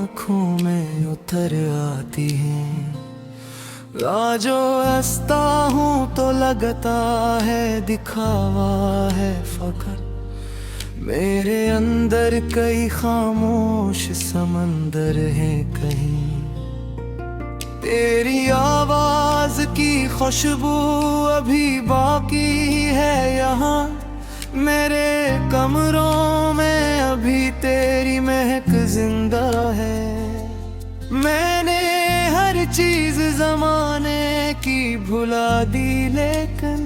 आँखों में उतर आती हैं। जो हंसता हूँ तो लगता है दिखावा है फकर। मेरे अंदर कई खामोश समंदर है कहीं। तेरी आवाज की खुशबू अभी बाकी है यहाँ। मेरे कमरों में अभी तेरी महक जिंदा है। मैंने हर चीज जमाने की भुला दी, लेकिन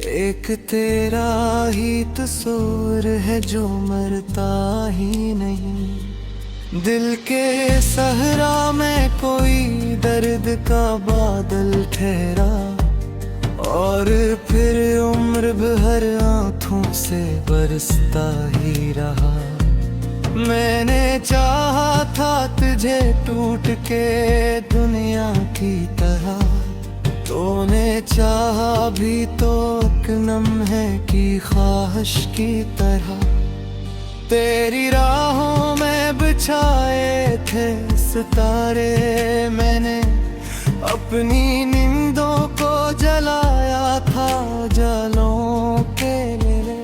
एक तेरा ही तस्वीर है जो मरता ही नहीं। दिल के सहरा में कोई दर्द का बादल ठहरा, और फिर उम्र भर आँखों से बरसता ही रहा। मैंने चाहा था तुझे टूट के दुनिया की तरह, तूने चाहा भी तो एक लम्हे की ख्वाहिश की तरह। तेरी राहों में बिछाए थे सितारे, मैंने अपनी नींदों को जलाया था जालों के लिए।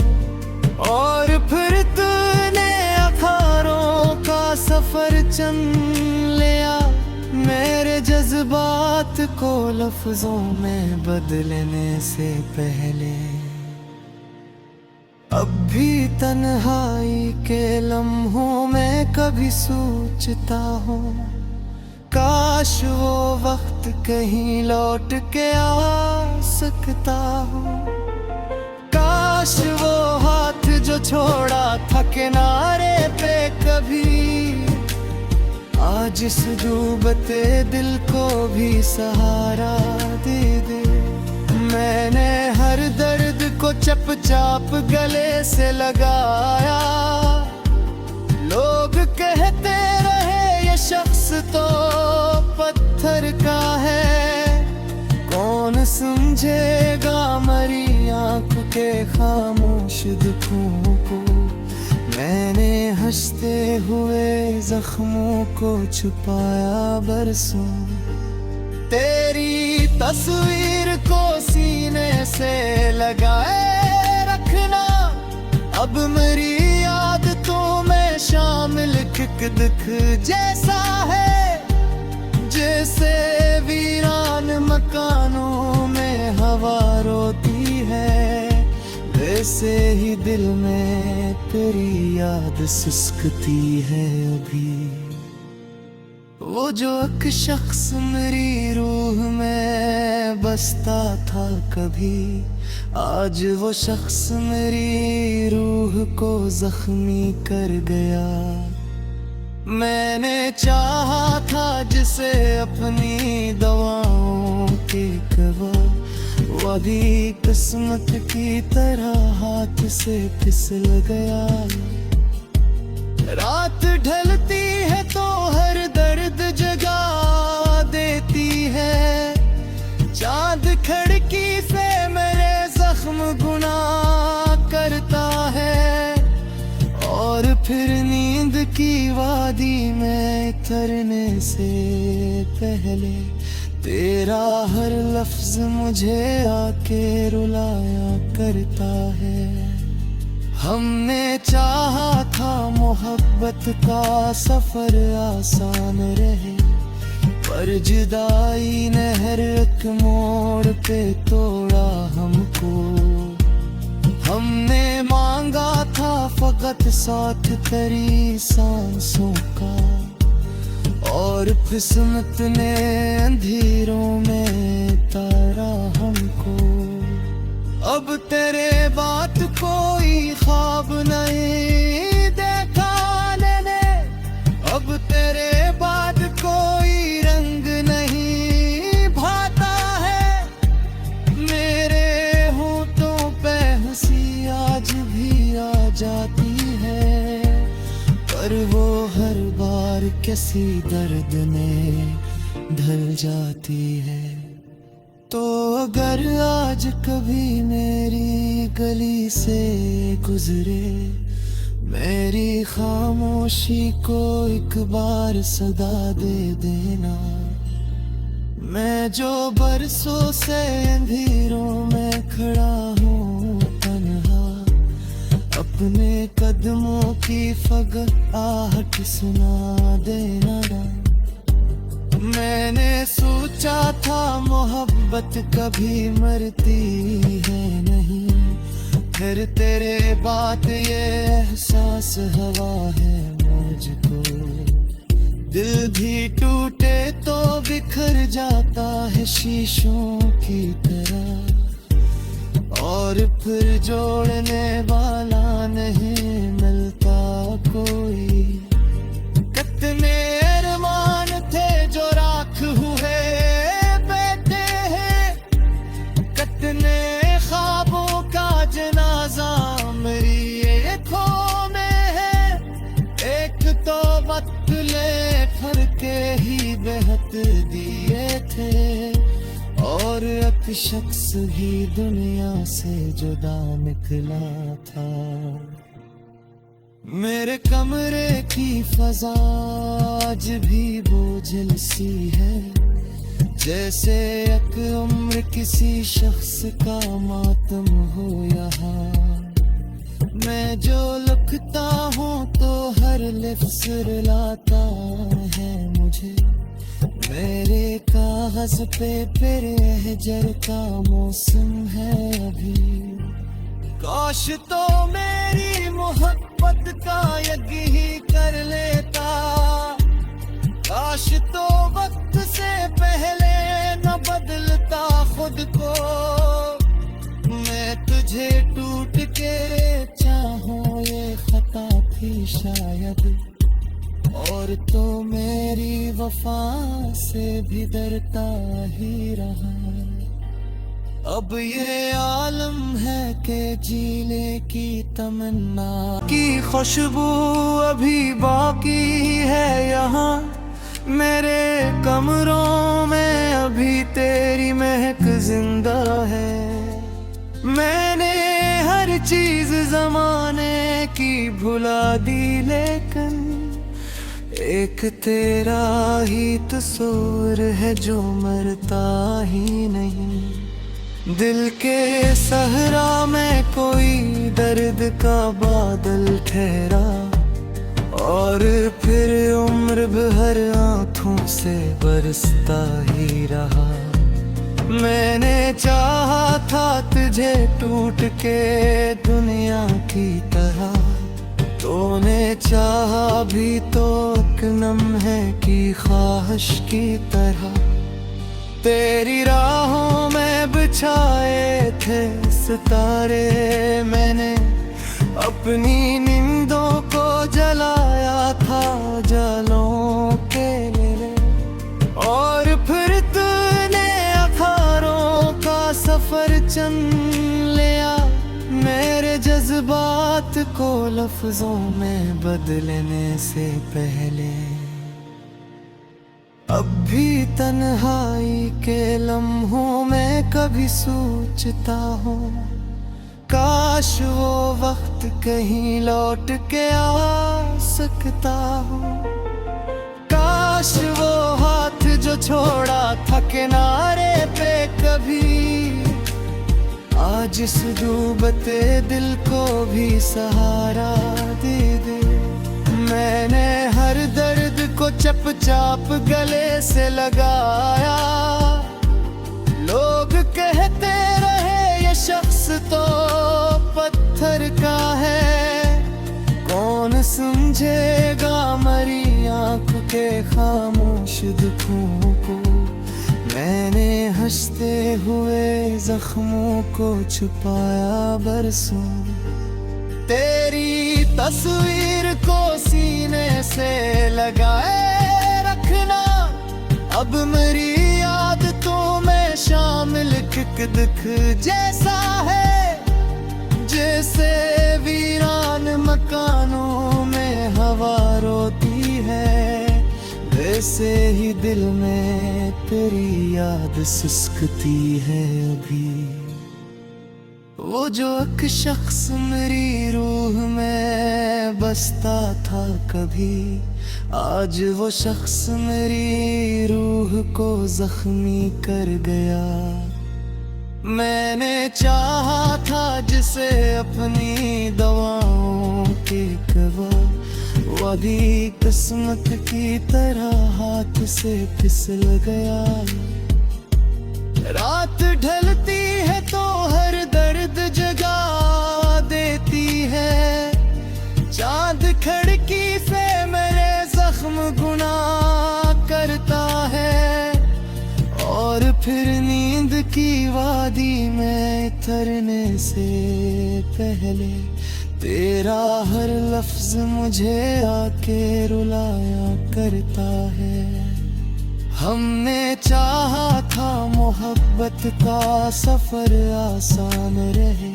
और फिर तूने अखारों का सफर चुन लिया, मेरे जज्बात को लफ्जों में बदलने से पहले। अब भी तन्हाई के लम्हों में कभी सोचता हूँ, काश वो वक्त कहीं लौट के आ सकता हूँ। काश वो हाथ जो छोड़ा था किनारे पे कभी, आज इस डूबते दिल को भी सहारा दे दे। मैंने हर दर्द को चपचाप गले से लगाया, लोग कहते रहे ये शख्स तो पत्थर का है। कौन समझेगा मरी आँख के खामोश दुखों को। मैंने हंसते हुए जख्मों को छुपाया बरसों। तेरी तस्वीर को सीने से लगाए रखना, अब मेरी आदतों में शामिल एक दुख जैसा है। जैसे वीरान मकानों में हवा रोती है, वैसे ही दिल में तेरी याद सिसकती है अभी। वो जो एक शख्स मेरी रूह में बसता था कभी, आज वो शख्स मेरी रूह को जख्मी कर गया। मैंने चाहा था जिसे अपनी दवाओं के कवा, वो अभी किस्मत की तरह हाथ से फिसल गया। रात ढलती है तो हर दर्द जगा देती है, चांद खिड़की से मेरे जख्म गुनाह करता है। और फिर नींद की वादी में उतरने से पहले तेरा हर लफ्ज मुझे आके रुलाया करता है। हमने चाहा था मोहब्बत का सफर आसान रहे, पर जुदाई ने हर एक मोड़ पे तोड़ा हमको। हमने मांगा था फकत साथ तेरी सांसों का, और किस्मत ने अंधेरों में तारा हमको। अब तेरे बात कोई ख्वाब नहीं देखा मैंने, अब तेरे बाद कोई रंग नहीं भाता है। मेरे होठों पे हंसी आज भी आ जाती है, पर वो हर बार किसी दर्द में ढल जाती है। तो अगर आज कभी मेरी गली से गुजरे, मेरी खामोशी को एक बार सदा दे देना। मैं जो बरसों से अंधेरों में खड़ा हूँ तन्हा, अपने कदमों की फगत आहट सुना देना ना। मैंने सोचा था मोहब्बत कभी मरती है नहीं, फिर तेरे बाद ये एहसास हवा है मुझको। दिल भी टूटे तो बिखर जाता है शीशों की तरह, और फिर जोड़ने वाला नहीं मिलता कोई। कितने अरमान थे जो राख हुए बैठे हैं, कितने ख्वाबों का जनाजा मेरी आँखों में है। एक तो वक्त ले फर के ही बेहद दिए थे, और एक शख्स ही दुनिया से जुदा निकला था। मेरे कमरे की फजा आज भी बोझिल सी है, जैसे एक उम्र किसी शख्स का मातम हो यहाँ। मैं जो लिखता हूँ तो हर लफ्ज़ रुलाता है मुझे। मेरे कागज पे फिर हजर का मौसम है अभी। काश तो मेरी मोहब्बत का यज्ञ ही कर लेता, काश तो वक्त से पहले न बदलता खुद को। मैं तुझे टूट के चाहूं ये खता थी शायद, और तो मेरी वफा से भी डरता ही रहा। अब ये आलम है कि जीने की तमन्ना की खुशबू अभी बाकी है यहाँ। मेरे कमरों में अभी तेरी महक जिंदा है। मैंने हर चीज जमाने की भुला दी, लेकिन एक तेरा ही तस्वीर है जो मरता ही नहीं। दिल के सहरा में कोई दर्द का बादल ठहरा, और फिर उम्र भर आँखों से बरसता ही रहा। मैंने चाहा था तुझे टूट के दुनिया की तरह, तूने चाहा भी तो एक लम्हे की ख्वाहिश की तरह। तेरी राहों में बिछाए थे सितारे, मैंने अपनी नींदों को जलाया था जालों के लिए। और फिर तूने अखारों का सफर चन लिया, मेरे जज्बात को लफ्जों में बदलने से पहले। अब भी तन्हाई के लम्हों में कभी सोचता हूँ, काश वो वक्त कहीं लौट के आ सकता हूँ। काश वो हाथ जो छोड़ा था किनारे पे कभी, आज इस डूबते दिल को भी सहारा दे दे। मैंने हर दर्द को चपचाप गले से लगाया, लोग कहते रहे ये शख्स तो पत्थर का है। कौन समझेगा मरी आँख के खामोश दुखों को। मैंने हंसते हुए जख्मों को छुपाया बरसों, तेरी तस्वीर को सीने से लगाए रखना। अब मेरी आदतों में शामिल एक दुख जैसा है, जैसे वीरान मकानों में हवा रोती है, वैसे ही दिल में तेरी याद सिसकती है अभी। वो जो एक शख्स मेरी रूह में बसता था कभी, आज वो शख्स मेरी रूह को जख्मी कर गया। मैंने चाहा था जिसे अपनी दवाओं के कवा, वो अभी किस्मत की तरह हाथ से फिसल गया। रात ढलती है तो हर दर्द जगा देती है, चांद खिड़की से मेरे जख्म गुनाह करता है। और फिर नींद की वादी में उतरने से पहले तेरा हर लफ्ज मुझे आके रुलाया करता है। हमने चाहा था मोहब्बत का सफर आसान रहे,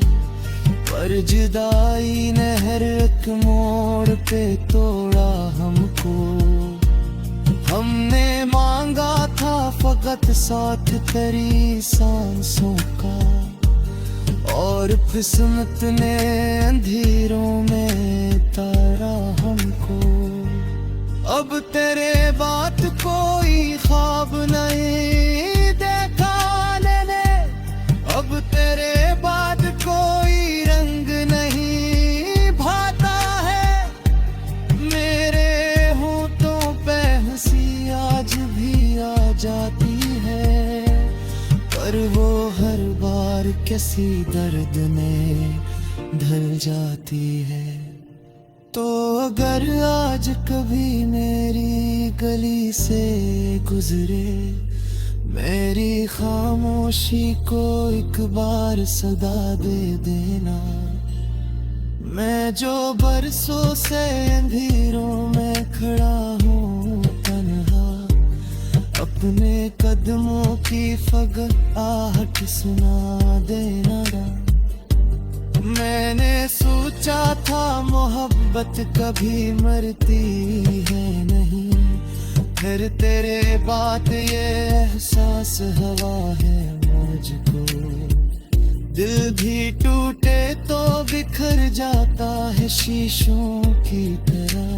पर जुदाई ने हर एक मोड़ पे तोड़ा हमको। हमने मांगा था फकत साथ तेरी सांसों का, और किस्मत ने अंधेरों में तारा हमको। अब तेरे बात कोई ख्वाब नहीं देखा मैंने, अब तेरे बाद कोई रंग नहीं भाता है। मेरे होठों पे हंसी आज भी आ जाती है, पर वो हर बार किसी दर्द में ढल जाती है। तो अगर आज कभी मेरी गली से गुजरे, मेरी खामोशी को एक बार सदा दे देना। मैं जो बरसों से अंधेरों में खड़ा हूँ तन्हा, अपने कदमों की फगत आहट सुना देना। मैंने सोचा था मोहब्बत कभी मरती है नहीं, फिर तेरे बाद ये एहसास हवा है मुझको। दिल भी टूटे तो बिखर जाता है शीशों की तरह,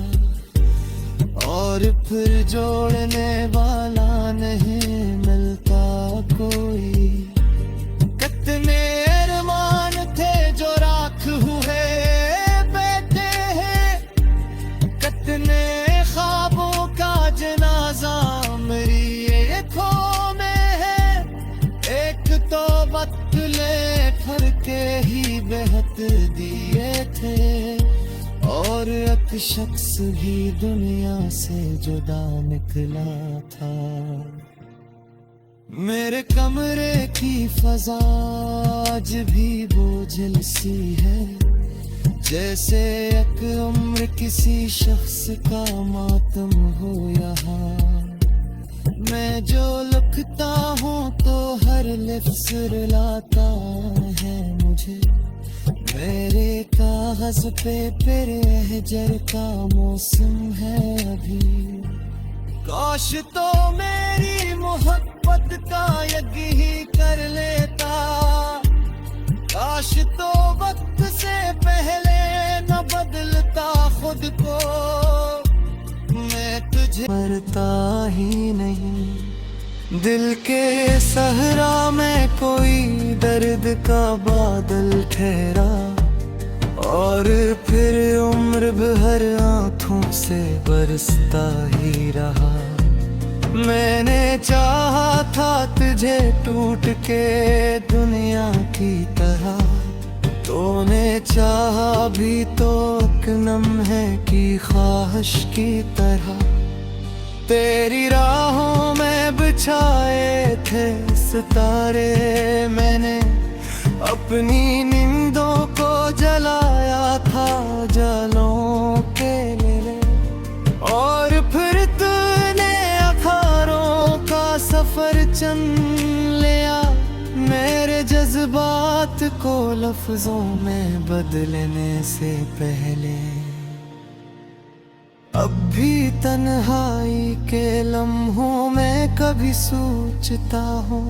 और फिर जोड़ने वाला नहीं मिलता कोई। कितने अरमान थे जो राख हुए बैठे हैं, कितने ख्वाबों का जनाजा मेरी आँखों में है। एक तो वक्त ले भर के ही बेहद दिए थे, और एक शख्स भी दुनिया से जुदा निकला था। मेरे कमरे की फजा आज भी बोझल सी है, जैसे एक उम्र किसी शख्स का मातम हो यहाँ। मैं जो लिखता हूँ तो हर लफ्ज़ रुलाता है मुझे। मेरे कागज पे हिजर का मौसम है अभी। काश तो मेरी मोहब्बत का यज्ञ ही कर लेता, काश तो वक्त से पहले न बदलता खुद को। मैं तुझे मरता ही नहीं, दिल के सहरा में कोई दर्द का बादल ठहरा, और फिर उम्र भर आँखों से बरसता ही रहा। मैंने चाहा था तुझे टूट के दुनिया की तरह, तूने चाहा भी तो एक लम्हे की ख्वाहिश की तरह। तेरी राहों में बिछाए थे सितारे, मैंने अपनी नींदों को जलाया था जालों के लिए। और फिर तूने अखारों का सफर चन लिया, मेरे जज्बात को लफ्जों में बदलने से पहले। अब भी तन्हाई के लम्हों में कभी सोचता हूँ,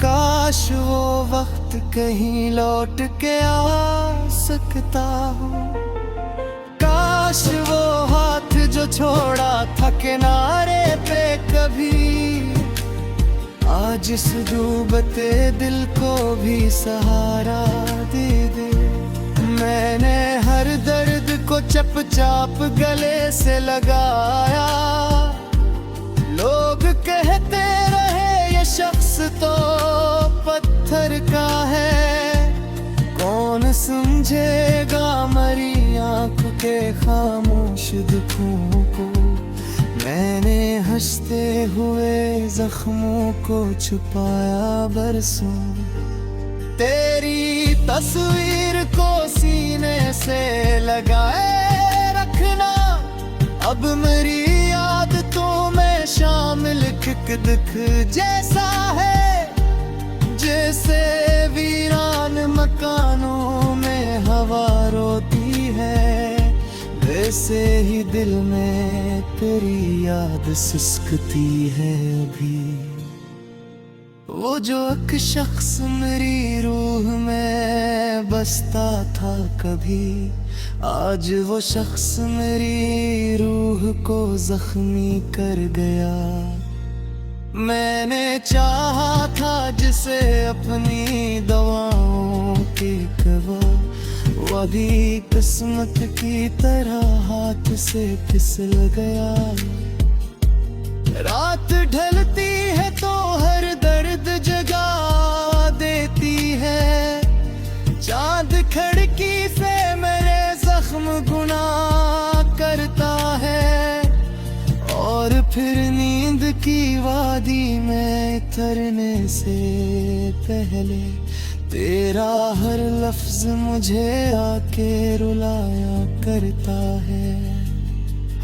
काश वो वक्त कहीं लौट के आ सकता हो, काश वो हाथ जो छोड़ा था किनारे पे कभी, आज इस डूबते दिल को भी सहारा दे दे। मैंने हर दर्द को चपचाप गले से लगाया, लोग कहते रहे ये शख्स तो पत्थर का है, कौन समझेगा मरी आंखों के खामोश दुखों को। मैंने हंसते हुए जख्मों को छुपाया बरसों, तेरी तस्वीर को सीने से लगाए रखना, अब मेरी आदतों में शामिल एक दुख जैसा है, जैसे वीरान मकानों में हवा रोती है, वैसे ही दिल में तेरी याद सिसकती है अभी। वो जो एक शख्स मेरी रूह में बसता था कभी, आज वो शख्स मेरी रूह को जख्मी कर गया। मैंने चाहा था जिसे अपनी दवाओं की कवा, वो अभी किस्मत की तरह हाथ से फिसल गया। रात ढलती है तो हर दर्द जगा देती है, चांद खिड़की से मेरे जख्म गुनाह करता है, और फिर नींद की वादी में उतरने से पहले तेरा हर लफ्ज मुझे आके रुलाया करता है।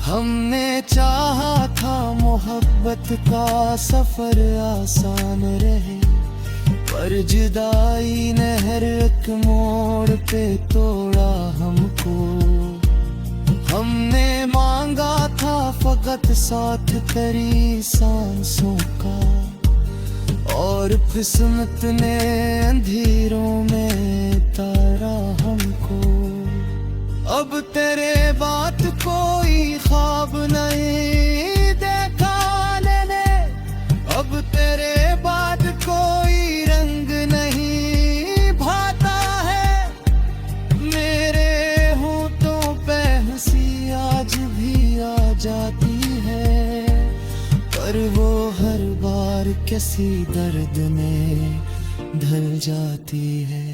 हमने चाहा था मोहब्बत का सफर आसान रहे, पर जुदाई ने हर एक मोड़ पे तोड़ा हमको। हमने मांगा था फकत साथ तेरी सांसों का, और किस्मत ने अंधेरों में तारा हमको। अब तेरे बात कोई ख्वाब नहीं देखा मैंने, अब तेरे बाद कोई रंग नहीं भाता है, मेरे होठों पे हंसी आज भी आ जाती है, पर वो हर बार किसी दर्द में ढल जाती है।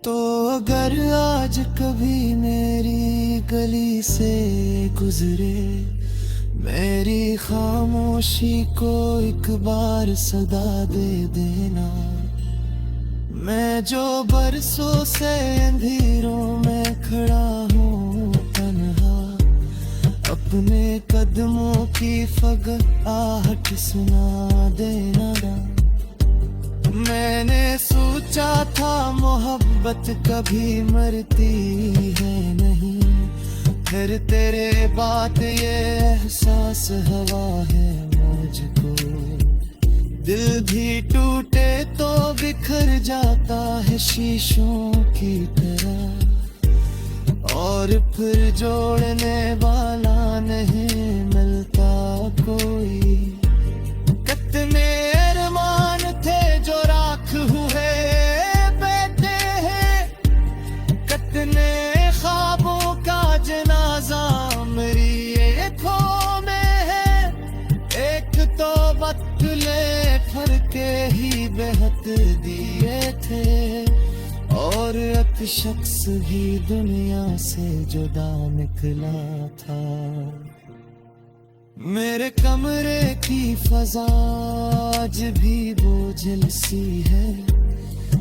तो अगर आज कभी मेरी गली से गुजरे, मेरी खामोशी को एक बार सदा दे देना। मैं जो बरसों से अंधेरों में खड़ा हूँ तन्हा, अपने कदमों की फगत आहट सुना देना ना। मैंने सोचा था मोहब्बत कभी मरती है नहीं, फिर तेरे बाद ये एहसास हवा है मुझको। दिल भी टूटे तो बिखर जाता है शीशों की तरह, और फिर जोड़ने वाला नहीं मिलता कोई। कितने अरमान थे जो राख हुए बैठे हैं, कितने ख्वाबों का जनाजा मेरी आँखों में है। एक तो बदले फर के ही बेहद दिए थे, और एक शख्स भी दुनिया से जुदा निकला था। मेरे कमरे की फजा आज भी बोझल सी है,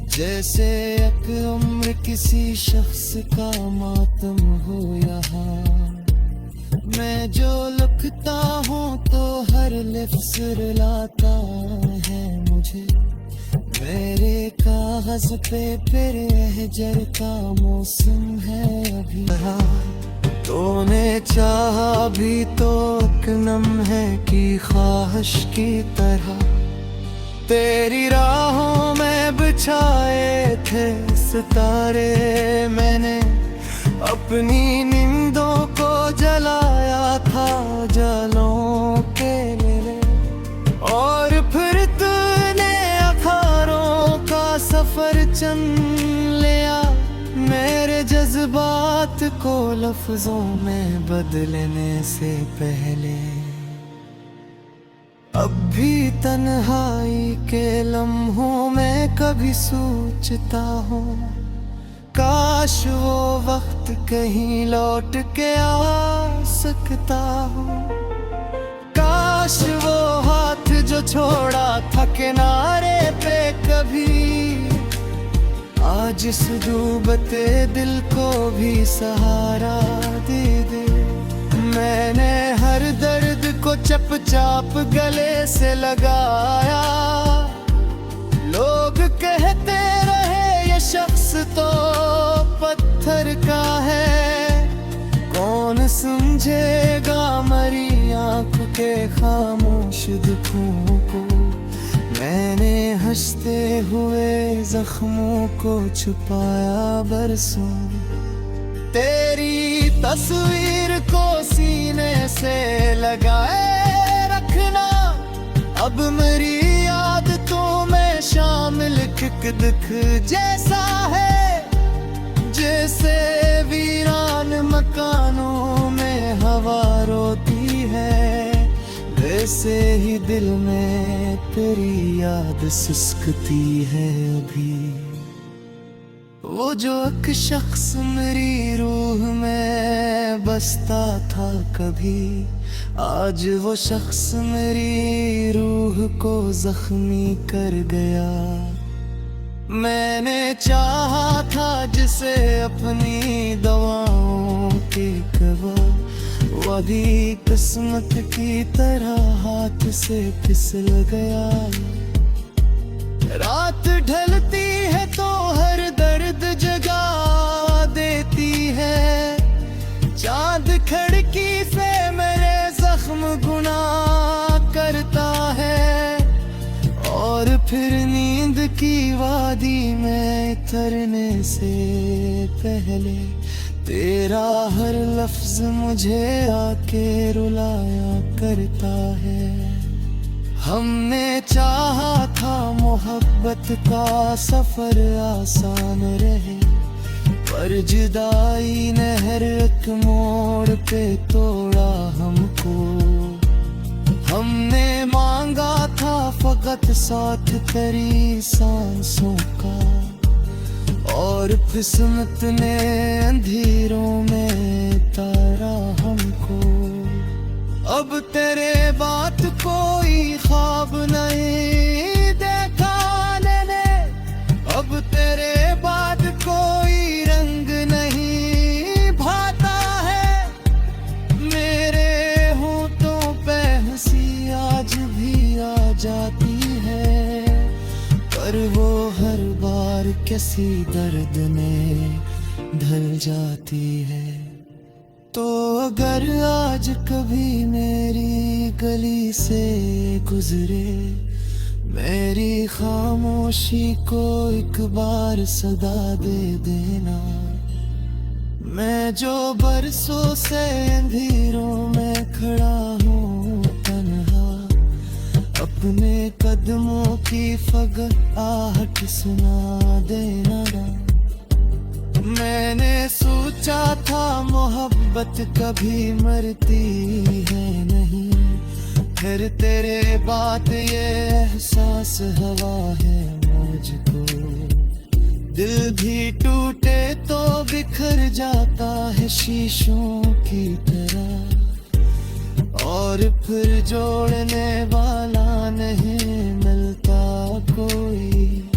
जैसे एक उम्र किसी शख्स का मातम हो यहाँ। मैं जो लिखता हूँ तो हर लफ्ज़ रुलाता है मुझे, मेरे कागज पे फिर एहजर का मौसम है अभी। तूने चाहा भी तो एक नम है कि ख्वाहिश की तरह, तेरी राहों में बिछाए थे सितारे, मैंने अपनी नींदों को जलाया था जालों के लिए। और फिर तूने अखारों का सफर चन लिया, मेरे जज्बात को लफ्जों में बदलने से पहले। अब भी तन्हाई के लम्हों में कभी सोचता हूँ, काश वो वक्त कहीं लौट के आ सकता हूँ। काश वो हाथ जो छोड़ा था किनारे पे कभी, आज इस डूबते दिल को भी सहारा दे दे। मैंने हर दर्द को चपचाप गले से लगाया, लोग कहते रहे ये शख्स तो पत्थर का है। कौन समझेगा मरी आँख के खामोश दुखों को, मैंने हंसते हुए जख्मों को छुपाया बरसों। तेरी तस्वीर को सीने से लगाए रखना, अब मेरी आदतों में शामिल एक दुख जैसा है। जैसे वीरान मकानों में हवा रोती है, वैसे ही दिल में तेरी याद सिसकती है अभी। वो जो एक शख्स मेरी रूह में बसता था कभी, आज वो शख्स मेरी रूह को जख्मी कर गया। मैंने चाहा था जिसे अपनी दवाओं की कवा, वो अभी किस्मत की तरह हाथ से फिसल गया। रात ढलती है तो हर दर्द जगा देती है, चांद खिड़की से मेरे जख्म गुनाह करता है। और फिर नींद की वादी में उतरने से पहले तेरा हर लफ्ज मुझे आके रुलाया करता है। हमने चाहा था मोहब्बत का सफर आसान रहे, पर जुदाई ने हर एक मोड़ पे तोड़ा हमको। हमने मांगा था फकत साथ तेरी सांसों का, और किस्मत ने अंधेरों में तारा हमको। अब तेरे बात कोई ख्वाब नहीं देखा मैंने, अब तेरे बाद कोई रंग नहीं भाता है। मेरे होठों पे हंसी आज भी आ जाती है, पर वो हर बार किसी दर्द में ढल जाती है। तो अगर आज कभी मेरी गली से गुजरे, मेरी खामोशी को एक बार सदा दे देना। मैं जो बरसों से अंधेरों में खड़ा हूँ तन्हा, अपने कदमों की फगत आहट सुना देना ना। मैंने सोचा था मोहब्बत कभी मरती है नहीं, फिर तेरे बाद ये एहसास हवा है मुझको। दिल भी टूटे तो बिखर जाता है शीशों की तरह, और फिर जोड़ने वाला नहीं मिलता कोई।